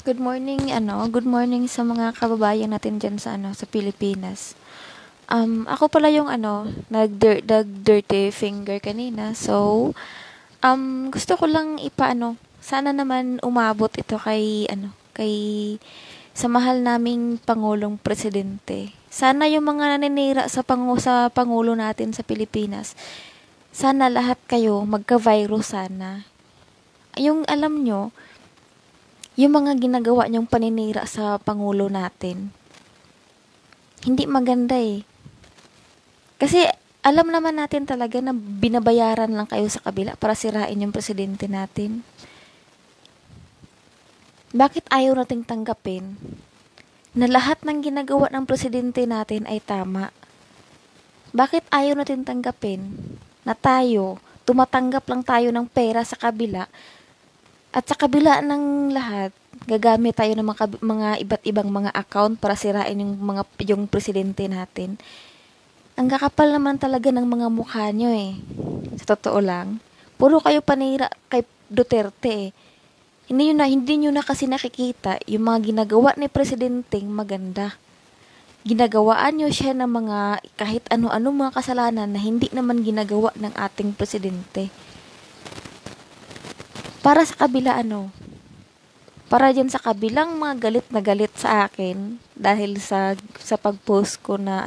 Good morning sa mga kababayan natin diyan sa sa Pilipinas. Ako pala yung nag-dirty finger kanina. So, gusto ko lang sana naman umabot ito kay sa mahal naming Pangulong Presidente. Sana yung mga naninira sa Pangulo natin sa Pilipinas, sana lahat kayo magka-virus sana. Yung alam nyo, yung mga ginagawa niyong paninira sa Pangulo natin, hindi maganda eh. Kasi alam naman natin talaga na binabayaran lang kayo sa kabila para sirain yung presidente natin. Bakit ayaw nating tanggapin na lahat ng ginagawa ng presidente natin ay tama? Bakit ayaw natin tanggapin na tumatanggap lang tayo ng pera sa kabila, at sa kabila ng lahat, gagamit tayo ng mga iba't ibang mga account para sirain yung presidente natin? Ang kakapal naman talaga ng mga mukha nyo eh. Sa totoo lang. Puro kayo panira kay Duterte eh. Hindi nyo na kasi nakikita yung mga ginagawa ni presidenteng maganda. Ginagawaan nyo siya ng mga kahit ano-ano mga kasalanan na hindi naman ginagawa ng ating presidente. Para sa kabila para dyan sa kabilang mga galit na galit sa akin dahil sa pag-post ko na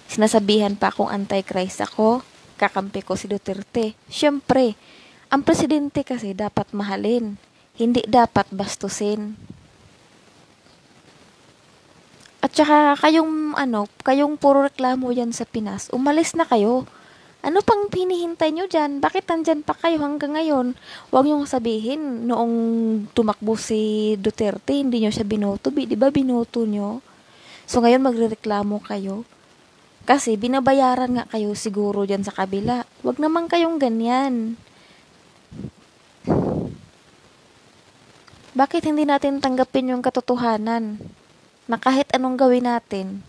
sinasabihan pa akong anti-Christ ako, kakampi ko si Duterte. Siyempre, ang presidente kasi dapat mahalin, hindi dapat bastusin. At saka kayong puro reklamo yan sa Pinas, umalis na kayo. Ano pang hinihintay nyo dyan? Bakit nandyan pa kayo hanggang ngayon? Huwag nyo sabihin, noong tumakbo si Duterte, hindi nyo siya binoto. Di ba binoto nyo? So ngayon magrereklamo kayo. Kasi binabayaran nga kayo siguro dyan sa kabila. Huwag naman kayong ganyan. Bakit hindi natin tanggapin yung katotohanan? Na kahit anong gawin natin,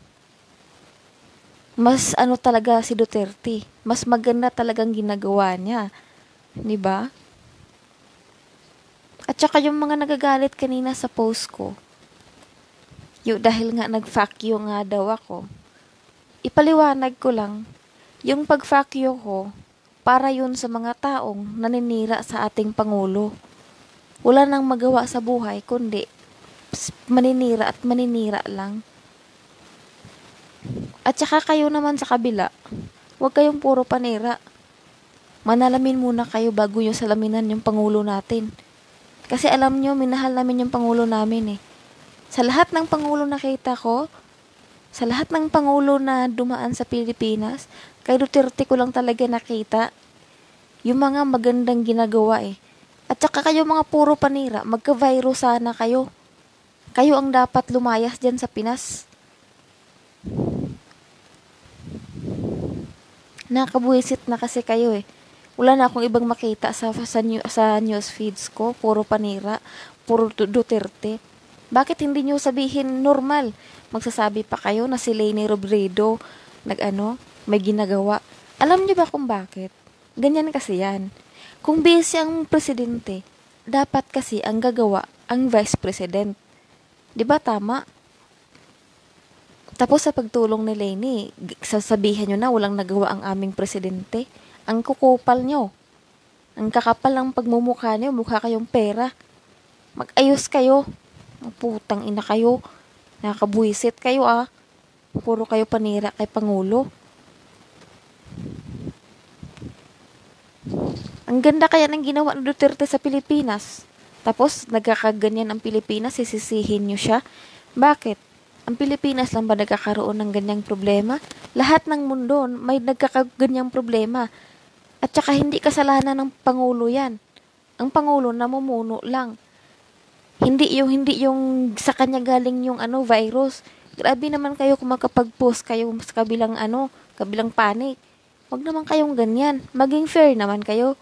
mas talaga si Duterte. Mas maganda talagang ginagawa niya. 'Di ba? At saka yung mga nagagalit kanina sa post ko, dahil nga nag-fuck you nga daw ako. Ipaliwanag ko lang, yung pag-fuck you ko, para yun sa mga taong naninira sa ating Pangulo. Wala nang magawa sa buhay, kundi maninira at maninira lang. At saka kayo naman sa kabila, huwag kayong puro panira. Manalamin muna kayo bago nyo salaminan yung Pangulo natin. Kasi alam nyo, minahal namin yung Pangulo namin eh. Sa lahat ng Pangulo na kita ko, sa lahat ng Pangulo na dumaan sa Pilipinas, kay Duterte ko lang talaga nakita yung mga magandang ginagawa eh. At saka kayo mga puro panira, magka-virus sana kayo. Kayo ang dapat lumayas dyan sa Pinas. Nakabuisit na kasi kayo eh. Wala na akong ibang makita sa news feeds ko. Puro panira, puro Duterte. Bakit hindi nyo sabihin normal? Magsasabi pa kayo na si Leni Robredo may ginagawa. Alam nyo ba kung bakit? Ganyan kasi yan. Kung busy ang presidente, dapat kasi ang gagawa ang vice president. 'Di ba tama? Tapos sa pagtulong ni Leni, sasabihin nyo na walang nagawa ang aming presidente. Ang kukupal nyo. Ang kakapal ng pagmumukha nyo, mukha kayong pera. Mag-ayos kayo. Ang putang ina kayo. Nakakabuisit kayo ah. Puro kayo panira kay Pangulo. Ang ganda kaya ng ginawa ng Duterte sa Pilipinas. Tapos nagkakaganyan ang Pilipinas, sisisihin nyo siya. Bakit? Ang Pilipinas lang ba nagkakaroon ng ganyang problema? Lahat ng mundo may nagkakaganyang problema. At saka hindi kasalanan ng Pangulo yan. Ang Pangulo namumuno lang. Hindi yung sa kanya galing yung virus. Grabe naman kayo kung makapag-post kayo sa kabilang panic. Wag naman kayong ganyan. Maging fair naman kayo.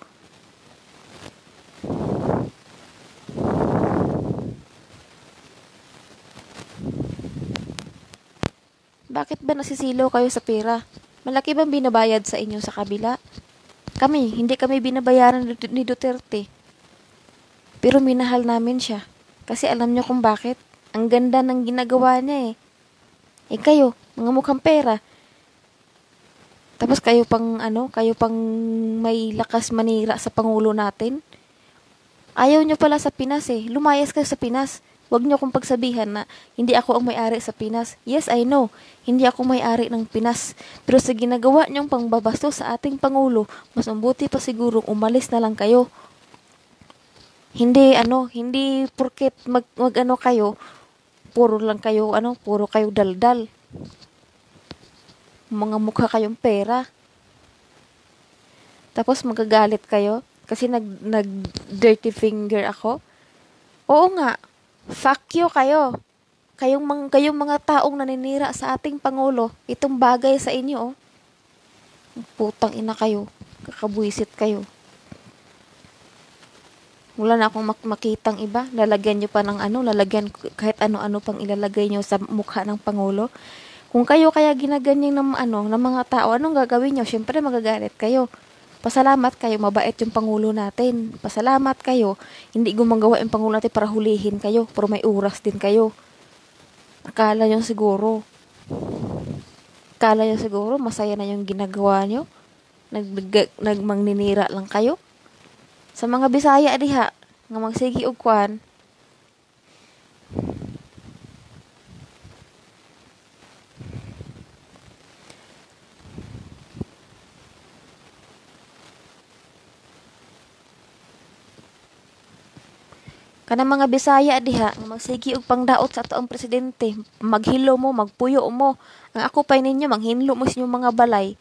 Bakit ba nasisilaw kayo sa pera? Malaki bang binabayad sa inyo sa kabila? Hindi kami binabayaran ni Duterte. Pero minahal namin siya. Kasi alam nyo kung bakit? Ang ganda ng ginagawa niya eh. Eh kayo, mga mukhang pera. Tapos kayo pang may lakas manira sa Pangulo natin. Ayaw nyo pala sa Pinas eh. Lumayas kayo sa Pinas. Huwag nyo akong pagsabihan na hindi ako ang may-ari sa Pinas. Yes, I know. Hindi ako may-ari ng Pinas. Pero sa ginagawa nyong pangbabasto sa ating Pangulo, mas mabuti pa siguro umalis na lang kayo. Hindi porket mag kayo, puro kayo daldal. Mga mukha kayong pera. Tapos magagalit kayo kasi nag dirty finger ako. Oo nga. Fuck you kayo. Kayong mga taong naninira sa ating Pangulo, itong bagay sa inyo, oh. Putang ina kayo. Kakabwisit kayo. Wala na akong makitang iba. Lalagyan nyo pa ng kahit ano-ano pang ilalagay nyo sa mukha ng Pangulo. Kung kayo kaya ginaganyan ng mga tao, anong gagawin nyo? Siyempre magagalit kayo. Pasalamat kayo, mabait yung Pangulo natin. Pasalamat kayo, hindi gumagawa yung Pangulo natin para hulihin kayo, pero may oras din kayo. Akala nyo siguro masaya na yung ginagawa nyo? Nagmangninira lang kayo? Sa mga Bisaya diha, nga magsigi og kwan, kanang mga Bisaya diha nga magsigi og pangdaot sa ato ang presidente, maghilo mo, magpuyo mo. Ang ako pay ninyo manghinlo mo sa inyong mga balay.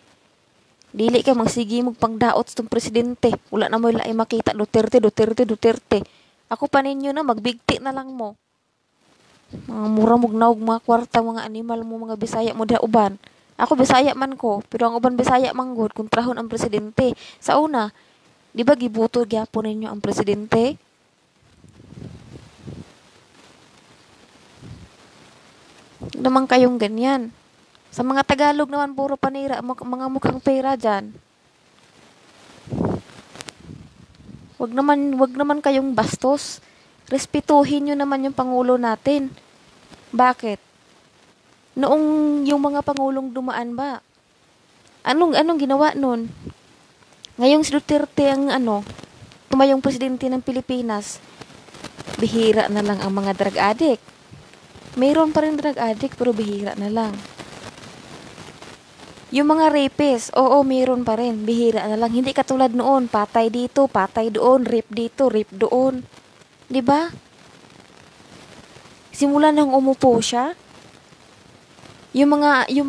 Dili kay magsigi mo pangdaot sa tong presidente. Wala na mo laay makita Duterte, Duterte, Duterte. Ako pa ninyo na magbigti na lang mo. Mga mura mog naog mga kwarta, mga animal mo, mga Bisaya mo diha uban. Ako Bisaya man ko, pero ang uban Bisaya manggod kontrahon ang presidente. Sa una, di ba gibuto gyapon ninyo ang presidente? Naman kayong ganyan. Sa mga Tagalog naman, puro panira, mga mukhang pera dyan. Wag naman kayong bastos. Respetuhin nyo naman yung Pangulo natin. Bakit? Noong yung mga Pangulong dumaan ba? Anong ginawa nun? Ngayong si Duterte ang tumayong presidente ng Pilipinas. Bihira na lang ang mga drug addict. Mayroon pa rin drug addict pero bihira na lang. Yung mga rapist, oo, mayroon pa rin. Bihira na lang. Hindi katulad noon, patay dito, patay doon, rape dito, rape doon. 'Di ba? Simula nang umupo siya, yung mga yun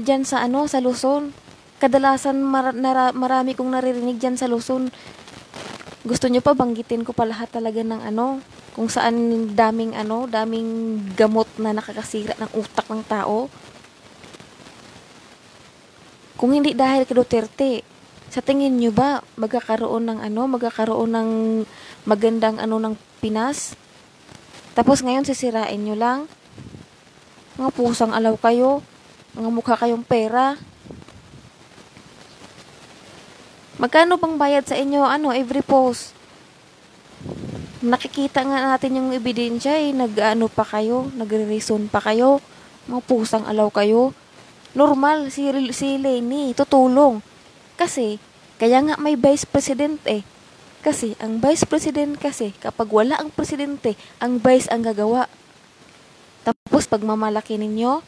diyan sa Luzon. Kadalasan marami kong naririnig diyan sa Luzon. Gusto nyo pa banggitin ko pa lahat talaga ng kung saan daming gamot na nakakasira ng utak ng tao. Kung hindi dahil kay Duterte, sa tingin nyo ba magkakaroon ng magandang ng Pinas? Tapos ngayon sisirain nyo lang? Mga pusang alaw kayo, mga mukha kayong pera. Magkano bang bayad sa inyo every post? Nakikita nga natin yung ebidensya pa kayo, nagre-reason pa kayo. Mga pusang alaw kayo. Normal si Leni tutulong. Kasi kaya nga may vice president eh. Kasi ang vice president kapag wala ang presidente, ang vice ang gagawa. Tapos pagmamalaki ninyo,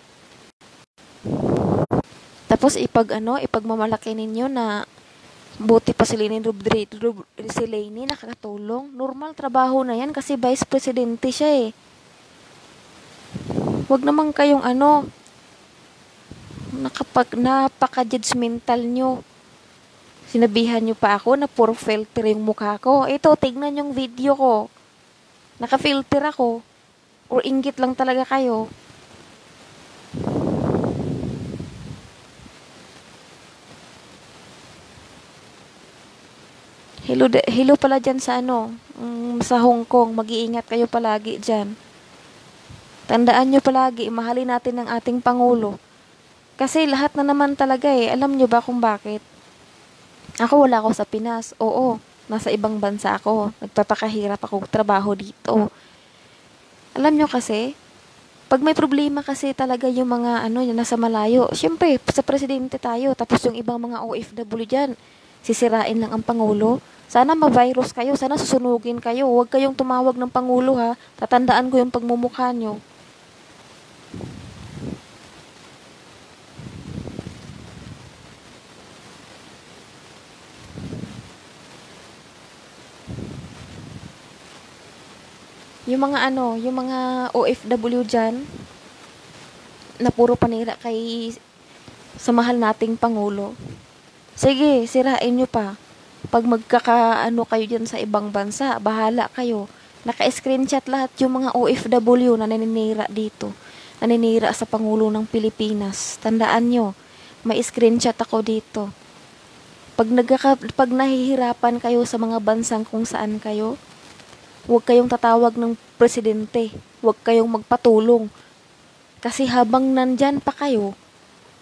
ipagmamalaki ninyo na buti pa si Leni nakakatulong. Normal trabaho na yan kasi vice presidente siya eh. Huwag naman kayong napaka-judgmental nyo. Sinabihan nyo pa ako na puro filter yung mukha ko. Ito, tignan yung video ko. Naka-filter ako. Or inggit lang talaga kayo. Hello pala dyan sa sa Hong Kong. Mag-iingat kayo palagi dyan. Tandaan nyo palagi, mahalin natin ang ating Pangulo. Kasi lahat na naman talaga eh. Alam nyo ba kung bakit? Ako wala ako sa Pinas. Oo, nasa ibang bansa ako. Nagpapakahirap ako trabaho dito. Alam nyo kasi, pag may problema kasi talaga yung mga ano, yung nasa malayo, syempre, sa presidente tayo, tapos yung ibang mga OFW dyan, sisirain lang ang Pangulo. Sana ma-virus kayo, sana susunugin kayo. Huwag kayong tumawag ng Pangulo ha. Tatandaan ko yung pagmumukha nyo. Yung mga ano, yung mga OFW dyan, na puro panira kay sa mahal nating Pangulo. Sige, sirain nyo pa. Pag magkakaano kayo dyan sa ibang bansa, bahala kayo. Naka-screenshot lahat yung mga OFW na naninira dito. Naninira sa Pangulo ng Pilipinas. Tandaan nyo, may screenshot ako dito. Pag nahihirapan kayo sa mga bansang kung saan kayo, huwag kayong tatawag ng presidente. Huwag kayong magpatulong. Kasi habang nandyan pa kayo,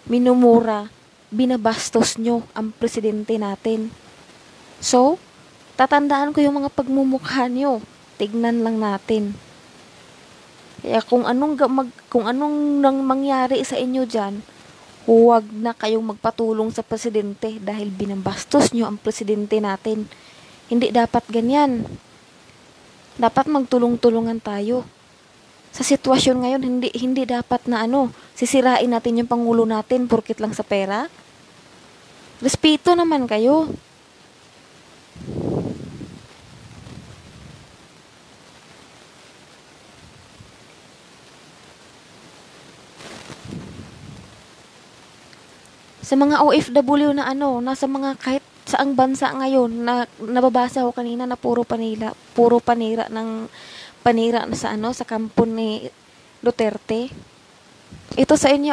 minumura, binabastos nyo ang presidente natin. So, tatandaan ko yung mga pagmumukha nyo. Tignan lang natin. Kaya kung anong nang mangyari sa inyo dyan, huwag na kayong magpatulong sa presidente dahil binabastos nyo ang presidente natin. Hindi dapat ganyan. Dapat magtulong-tulungan tayo. Sa sitwasyon ngayon, hindi dapat na sisirain natin yung Pangulo natin porkit lang sa pera. Respeto naman kayo. Sa mga OFW na nasa mga kahit saang bansa ngayon na nababasa ko kanina na puro panira na sa kampo ni Duterte. Ito sa inyo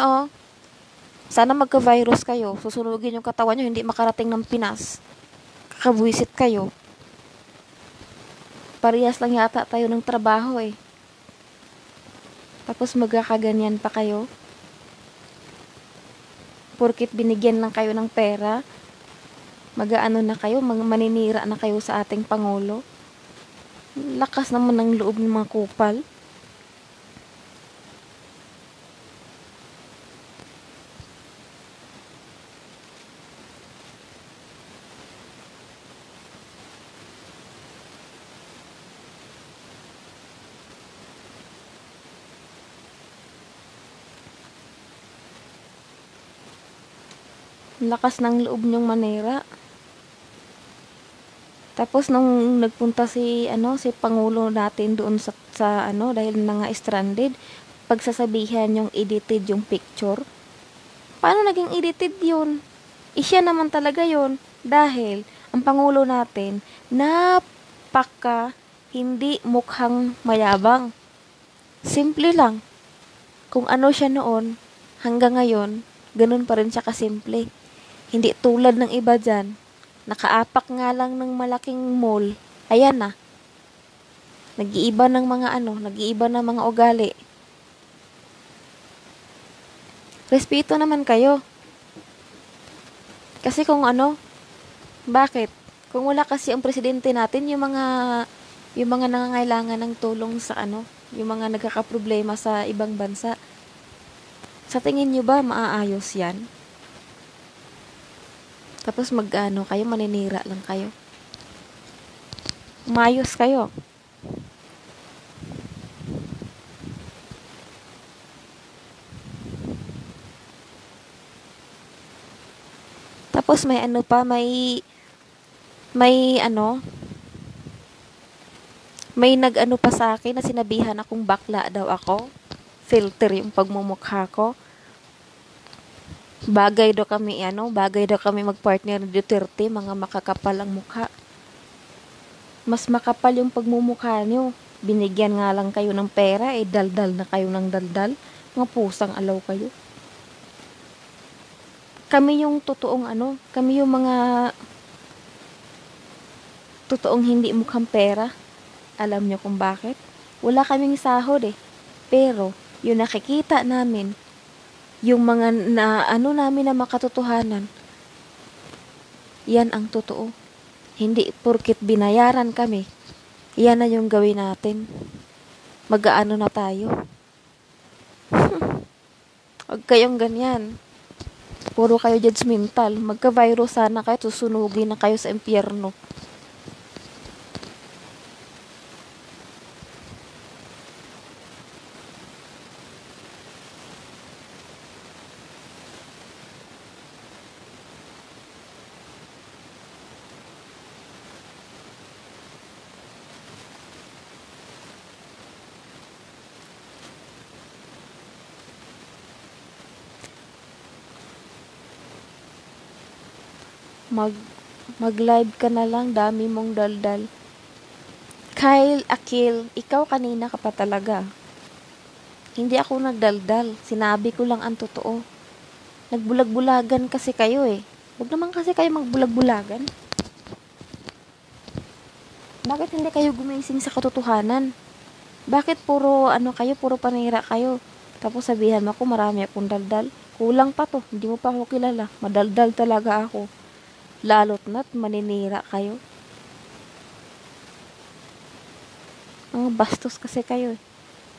sana magka-virus kayo, susunugin yung katawan nyo, hindi makarating ng Pinas. Kakabwisit kayo. Parehas lang yata tayo ng trabaho Tapos magkakaganyan pa kayo. Porkit binigyan lang kayo ng pera, na kayo, maninira na kayo sa ating Pangulo. Lakas naman ng loob ng mga kupal. Lakas ng loob nyong manira. Tapos nung nagpunta si Pangulo natin doon sa dahil na nga stranded, pagsasabihan yung edited yung picture. Paano naging edited yun? Siya naman talaga yun dahil ang Pangulo natin napaka hindi mukhang mayabang. Simple lang. Kung ano siya noon, hanggang ngayon, ganun pa rin siya kasimple. Hindi tulad ng iba dyan. Nakaapak nga lang ng malaking mall. Ayan na. Nag-iiba ng mga ugali. Respeto naman kayo. Kasi bakit? Kung wala kasi ang presidente natin, yung mga nangangailangan ng tulong sa yung mga nagkakaproblema sa ibang bansa. Sa tingin nyo ba maaayos yan? Tapos kayo, maninira lang kayo. Umayos kayo. Tapos may nag pa sa akin na sinabihan akong bakla daw ako. Filter yung pagmumukha ko. Bagay daw kami magpartner ni Duterte, mga makakapal ang mukha. Mas makapal yung pagmumukha nyo. Binigyan nga lang kayo ng pera, daldal na kayo ng daldal. Mga pusang alaw kayo. Kami yung kami yung mga totoong hindi mukhang pera. Alam nyo kung bakit? Wala kaming sahod Pero, yung nakikita namin, yung mga namin na makatotohanan, yan ang totoo. Hindi porkit binayaran kami, yan na yung gawin natin. mag-aano na tayo. Huwag kayong ganyan. Puro kayo judgmental. Magka-virus sana kayo, susunugin na kayo sa impyerno. Mag mag-live ka na lang, dami mong daldal. Kyle, Akil, ikaw kanina ka pa talaga. Hindi ako nagdaldal. Sinabi ko lang ang totoo. Nagbulag-bulagan kasi kayo eh. Huwag naman kasi kayo magbulag-bulagan. Bakit hindi kayo gumising sa katotohanan? Bakit puro ano kayo, puro panira kayo? Tapos sabihan mo ako marami akong daldal. Kulang pa to, hindi mo pa ako kilala. Madaldal talaga ako. Lalot na't maninira kayo. Ang bastos kasi kayo eh.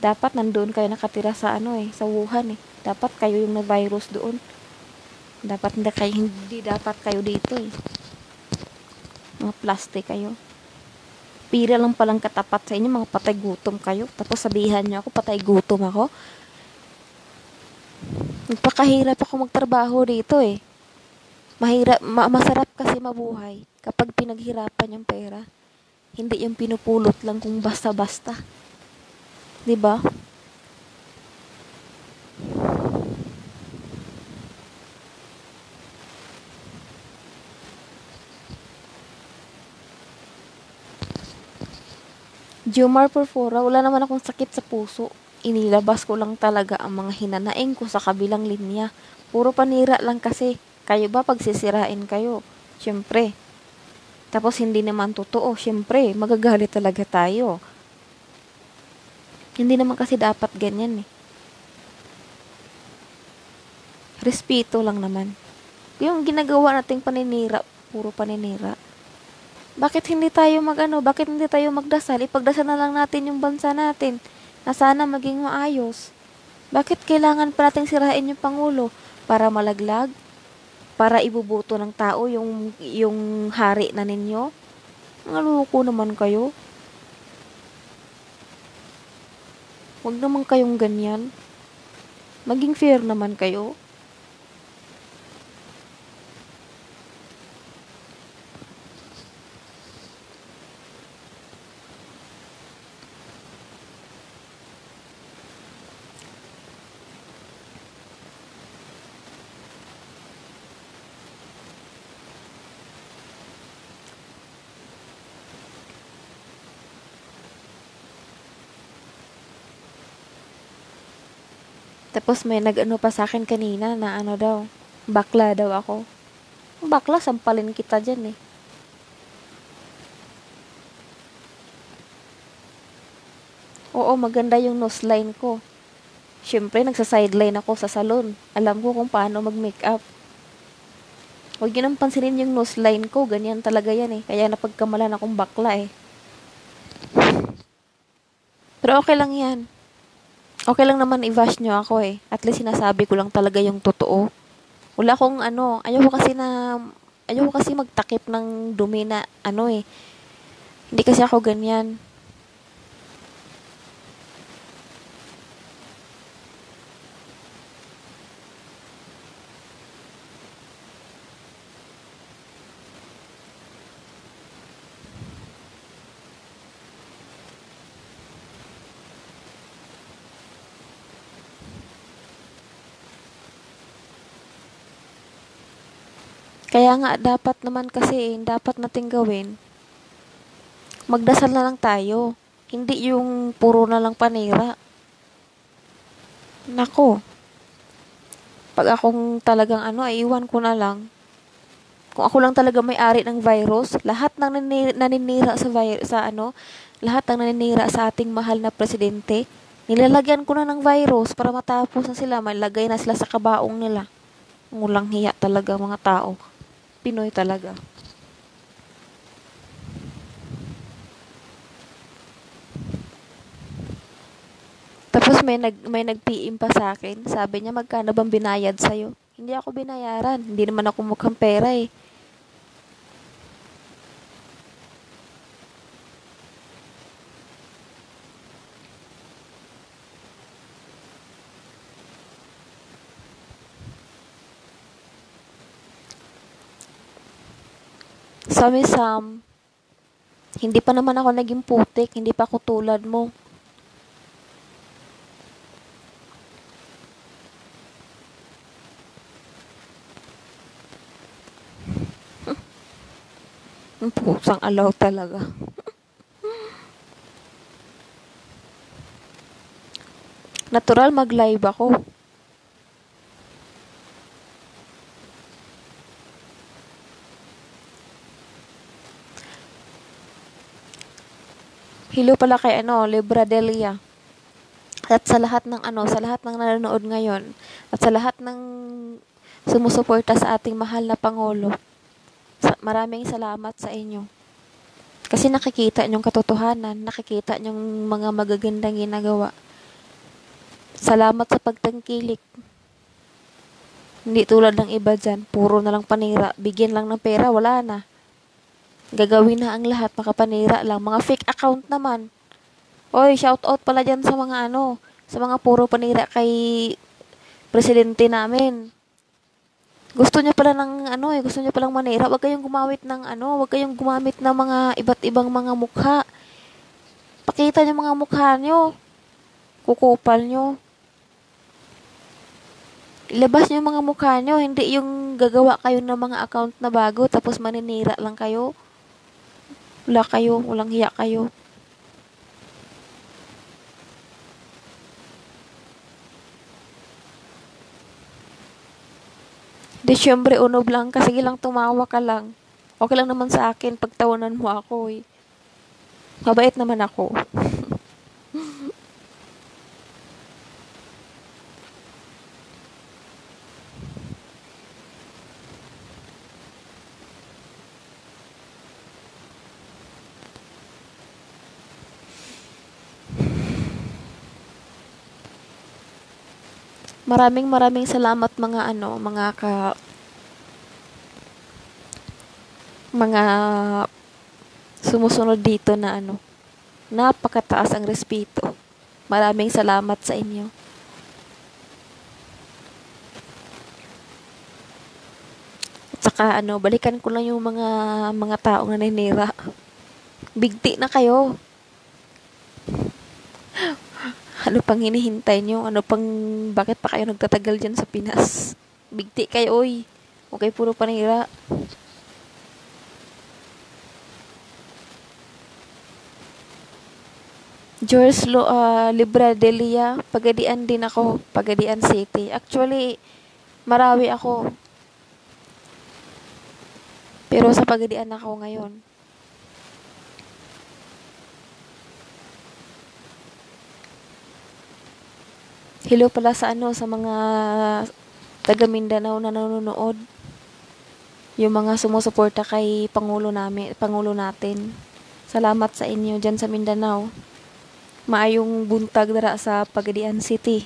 Dapat nandoon kayo nakatira sa ano eh, sa Wuhan eh. Dapat kayo yung na-virus doon. Hindi dapat kayo dito eh. Mga plastic kayo. Pira lang palang katapat sa inyo, mga patay gutom kayo. Tapos sabihan niyo ako, patay gutom ako. Nagpakahirap ako magtrabaho dito eh. Masarap kasi mabuhay kapag pinaghirapan yung pera. Hindi yung pinupulot lang kung basta-basta. 'Di ba? Jomar Porfora, wala naman akong sakit sa puso. Inilabas ko lang talaga ang mga hinanaing ko sa kabilang linya. Puro panira lang kasi. Kayo ba pagsisirain kayo? Siyempre. Tapos hindi naman totoo. Siyempre, magagalit talaga tayo. Hindi naman kasi dapat ganyan eh. Respeto lang naman. Yung ginagawa nating paninira, puro paninira. Bakit hindi tayo bakit hindi tayo magdasal? Ipagdasal na lang natin yung bansa natin na sana maging maayos. Bakit kailangan pa nating sirain yung Pangulo? Para malaglag? Para ibubuto ng tao yung hari na ninyo? Ngaloko naman kayo. Huwag naman kayong ganyan. Maging fair naman kayo. Tapos may nag-ano pa sa akin kanina na ano daw, bakla daw ako. Bakla, sampalin kita dyan eh. Oo, maganda yung nose line ko. Siyempre, nagsa-sideline ako sa salon. Alam ko kung paano mag-makeup. Huwag yun ang pansinin yung nose line ko. Ganyan talaga yan eh. Kaya napagkamalan akong bakla eh. Pero okay lang yan. Okay lang naman i-bash nyo ako eh. At least sinasabi ko lang talaga yung totoo. Wala akong ayoko kasi magtakip ng dumi na ano eh. Hindi kasi ako ganyan. Kaya nga, dapat naman kasi, dapat nating gawin, magdasal na lang tayo. Hindi yung puro na lang panira. Nako, pag akong talagang iwan ko na lang. Kung ako lang talaga may-ari ng virus, lahat ng naninira lahat ng naninira sa ating mahal na presidente, nilalagyan ko na ng virus para matapos na sila, malagay na sila sa kabaong nila. Ngulang hiya talaga mga tao. Pinoy talaga. Tapos may nag-PM pa sa akin. Sabi niya, magkano bang binayad sa'yo? Hindi ako binayaran. Hindi naman ako mukhang pera eh. Sabi Sam, hindi pa naman ako naging putik. Hindi pa ako tulad mo. Ang pusang alaw talaga. Natural mag-live ako. Hello pala kay Libradelia. At sa lahat ng sa lahat ng nanonood ngayon, at sa lahat ng sumusuporta sa ating mahal na Pangulo. Maraming salamat sa inyo. Kasi nakikita niyong katotohanan, nakikita niyong mga magagandang ginagawa. Salamat sa pagtangkilik. Hindi tulad ng iba dyan, puro na lang panira. Bigyan lang ng pera, wala na. Gagawin na ang lahat, makapanira lang. Mga fake account naman. Oy, shout out pala dyan sa mga sa mga puro panira kay presidente namin. Gusto niya pala ng gusto niya palang manira. Huwag kayong gumamit ng huwag kayong gumamit ng mga iba't ibang mga mukha. Pakita niyo mga mukha niyo. Kukupal niyo. Ilabas niyo yung mga mukha niyo, hindi yung gagawa kayo ng mga account na bago tapos maninira lang kayo. Wala kayo, walang hiya kayo. Disyembre 1 lang, kasi lang tumawa ka lang. Okay lang naman sa akin, pagtawanan mo ako eh. Mabait naman ako. Maraming salamat mga sumusunod dito na napakataas ang respeto. Maraming salamat sa inyo. At saka balikan ko lang yung mga taong naninira. Bigti na kayo. Ano pang hinihintay nyo? Bakit pa kayo nagtatagal dyan sa Pinas? Bigti kayo, oy. Okay, puro panira. George Libradelia, Pagadian din ako, Pagadian City. Actually, Marawi ako. Pero sa Pagadian ako ngayon. Hello pala sa sa mga taga Mindanao na nanonood. Yung mga sumusuporta kay Pangulo natin. Salamat sa inyo dyan sa Mindanao. Maayong buntag dara sa Pagadian City.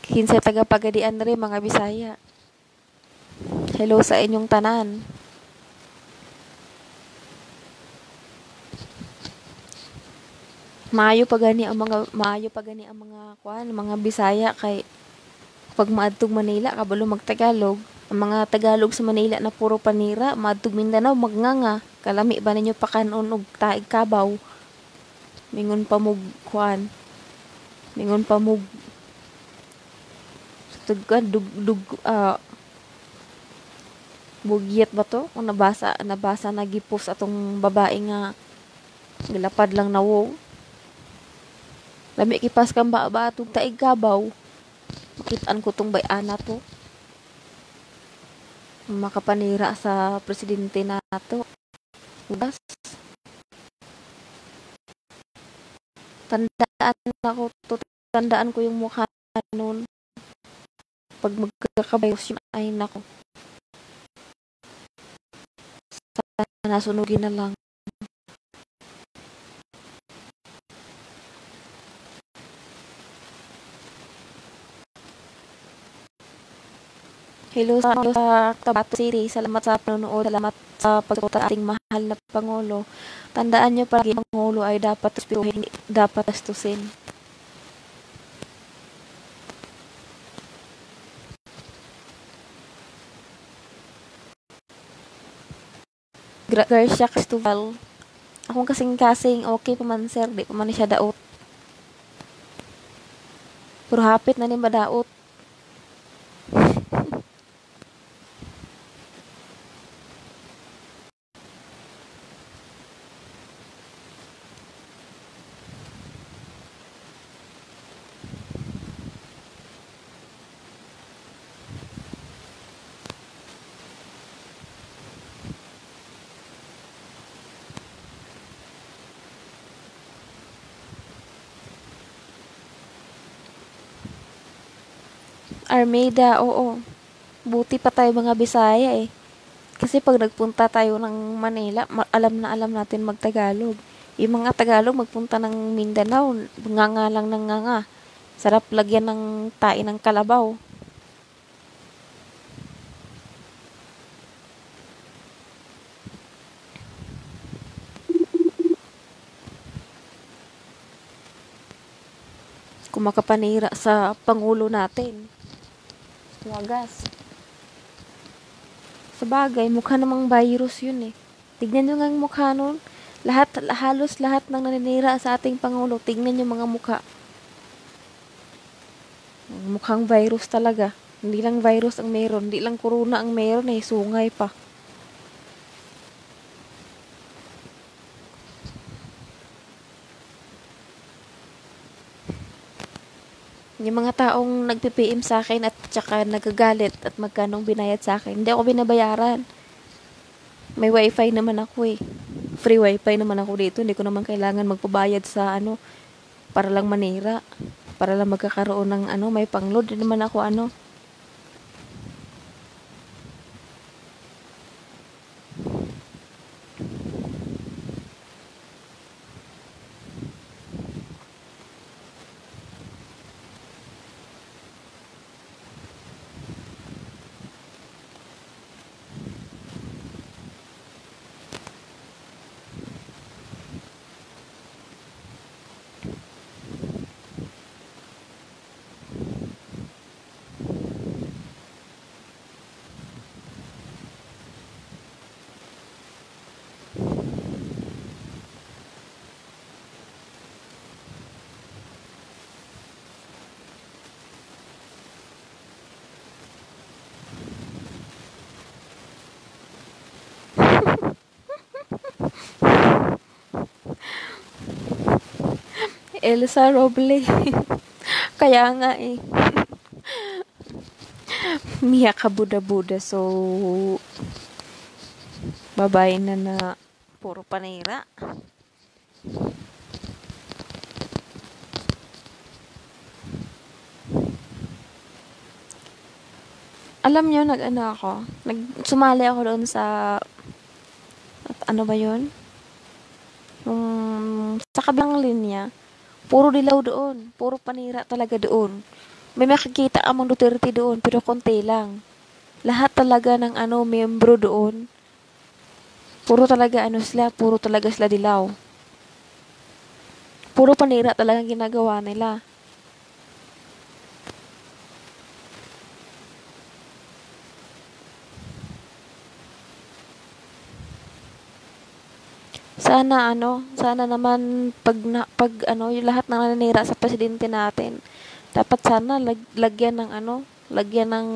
Kinsa taga Pagadian rin mga Bisaya. Hello sa inyong tanan. Maayo pa gani ang mga mga Bisaya kay pag maadtog Manila kabalo magtagalog. Ang mga Tagalog sa Manila na puro panira, maadtog Mindanao magnganga. Kalami ba ninyo pakanon og taig kabaw? Mingon pa mug Mingon pa mug tugkan bugyet ba to? Kung nabasa nagipos atong babae nga gilapad lang nawo. Lami kipas kang ba atong taig kabaw. Makitaan ko tong bayana to. Makapanira sa presidente nato. Udas. Tandaan ko yung mukha noon. Pag magkakabayos yun, ay nako. Sana sunugin na lang. Hello sa Tabato City. Salamat sa panonood. Salamat sa pagsuporta sa ating mahal na Pangulo. Tandaan nyo palagi, ang Pangulo ay dapat respetuhin, hindi dapat astusin. Garcia Cristobal. Akong kasing-kasing, okay pa man sir, di pa man siya daot. Puro hapit na ni madaot. Armida, oo. Buti pa tayo mga Bisaya eh. Kasi pag nagpunta tayo ng Manila, alam na alam natin magtagalog. Yung mga Tagalog magpunta ng Mindanao, nga lang ng nga. Sarap lagyan ng tae ng kalabaw. Kumakapanira sa Pangulo natin. Wagas. Sabagay, mukha namang virus yun eh. Tignan nyo nga ang mukha nun. Halos lahat ng naninira sa ating Pangulo, tignan nyo mga mukha. Mukhang virus talaga. Hindi lang virus ang meron, hindi lang corona ang meron eh, sungay pa. Yung mga taong nagpi-PM sa akin at tsaka nagagalit at magkanong binayad sa akin, hindi ako binabayaran. May wifi naman ako eh. Free wifi naman ako dito. Hindi ko naman kailangan magpabayad sa para lang manira. Para lang magkakaroon ng may pangload. Hindi naman ako Elsa Roble. Kaya nga eh. Mia ka buda-buda. So, babae na puro panira. Alam nyo, sumali ako doon sa, ano ba yun? Sa kabilang linya, puro dilaw doon. Puro panira talaga doon. May makikita amang Duterte doon, pero konti lang. Lahat talaga ng miyembro doon, puro talaga sila dilaw. Puro panira talaga ginagawa nila. Sana naman yung lahat ng naninira sa presidente natin, dapat sana lagyan ng lagyan ng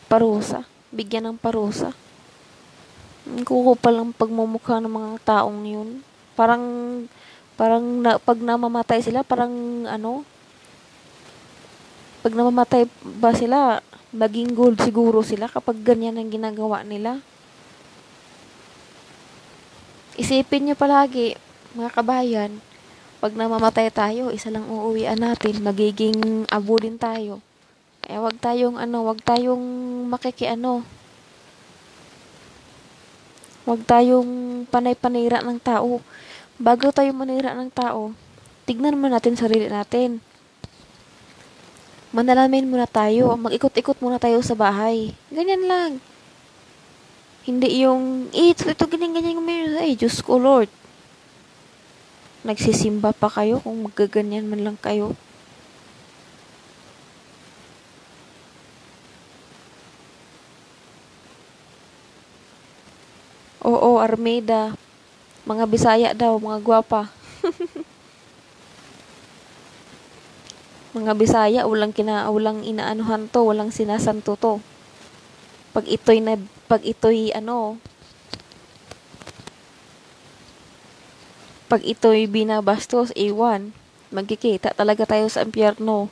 parusa, bigyan ng parusa. Ang kukupal ang pagmumukha ng mga taong yun. Parang pag namamatay sila, pag namamatay ba sila, maging gold siguro sila kapag ganyan ang ginagawa nila. Isipin nyo palagi, mga kabayan, pag namamatay tayo, isa lang uuwian natin, magiging abo din tayo. Kaya wag tayong wag tayong panay-panira ng tao. Bago tayo manira ng tao, tignan naman natin sarili natin. Manalamin muna tayo. Mag-ikot-ikot muna tayo sa bahay. Ganyan lang. Hindi yung, ito, ganyan, ganyan, ganyan. Ay, Diyos ko, Lord. Nagsisimba pa kayo kung magaganyan man lang kayo. Oo, Armeda. Mga Bisaya daw, mga gwapa. Mga Bisaya, walang inaanuhan to, walang sinasanto to. Pag ito'y pag ito'y binabastos, iwan. Magkikita talaga tayo sa impyerno.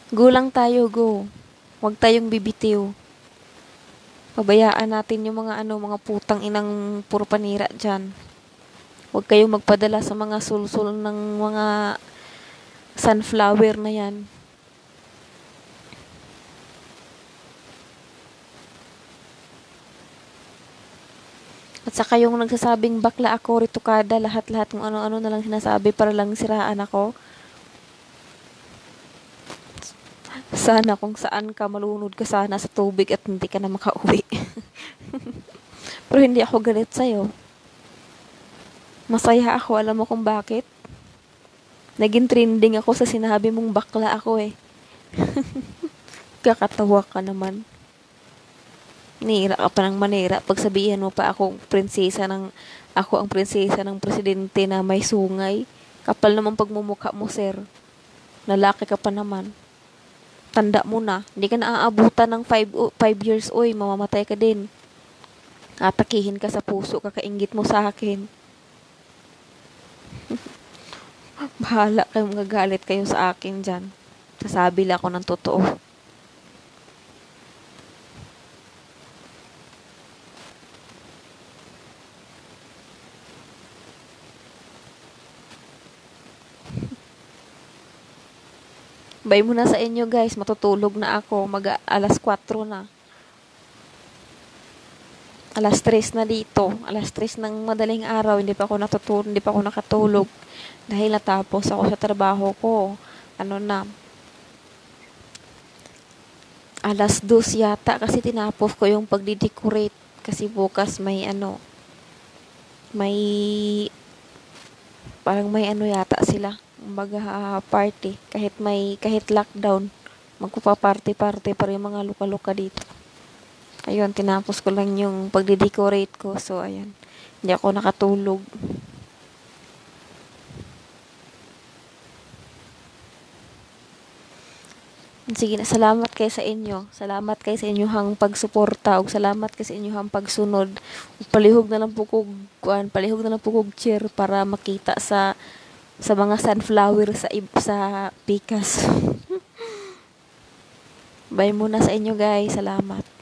Go lang tayo, go. Huwag tayong bibitiw. Pabayaan natin yung mga putang inang puro panira dyan. Huwag kayong magpadala sa mga sulsul ng mga sunflower na yan. At saka yung nagsasabing bakla ako, rito kada, lahat-lahat kung ano-ano na lang sinasabi para lang siraan ako. Sana kung saan ka, malunod ka sana sa tubig at hindi ka na makauwi. Pero hindi ako galit sa'yo. Masaya ako, alam mo kung bakit? Naging trending ako sa sinabi mong bakla ako eh. Kakatawa ka naman. Nira ka pa ng manira. Pag sabihin mo pa ako ang prinsesa ng presidente na may sungay. Kapal naman pagmumukha mo, sir. Lalaki ka pa naman. Tanda mo na. Hindi ka na aabutan ng 5 years, oy, mamamatay ka din. Atakihin ka sa puso, kakaingit mo sa akin. Bahala kayong magagalit kayo sa akin dyan. Sasabi lang ako ng totoo. Bye muna sa inyo guys, matutulog na ako. Alas 4 na. Alas 3 na dito. Alas 3 ng madaling araw, hindi pa ako nakatulog. Dahil natapos ako sa trabaho ko. Alas 2 yata kasi tinapos ko yung pagdidecorate. Kasi bukas may parang may yata sila. Kumbaga party. Kahit lockdown, magpaparty-party pa rin mga luka-luka dito. Ayun, tinapos ko lang yung pagdidecorate ko. So, ayun. Hindi ako nakatulog. Sige na, salamat kay sa inyo. Salamat kay sa inyong pagsuporta ug salamat kay sa inyong pagsunod. Palihog na lang po palihog na lang po kog cheer para makita sa mga sunflower sa pikas. Bye muna sa inyo guys. Salamat.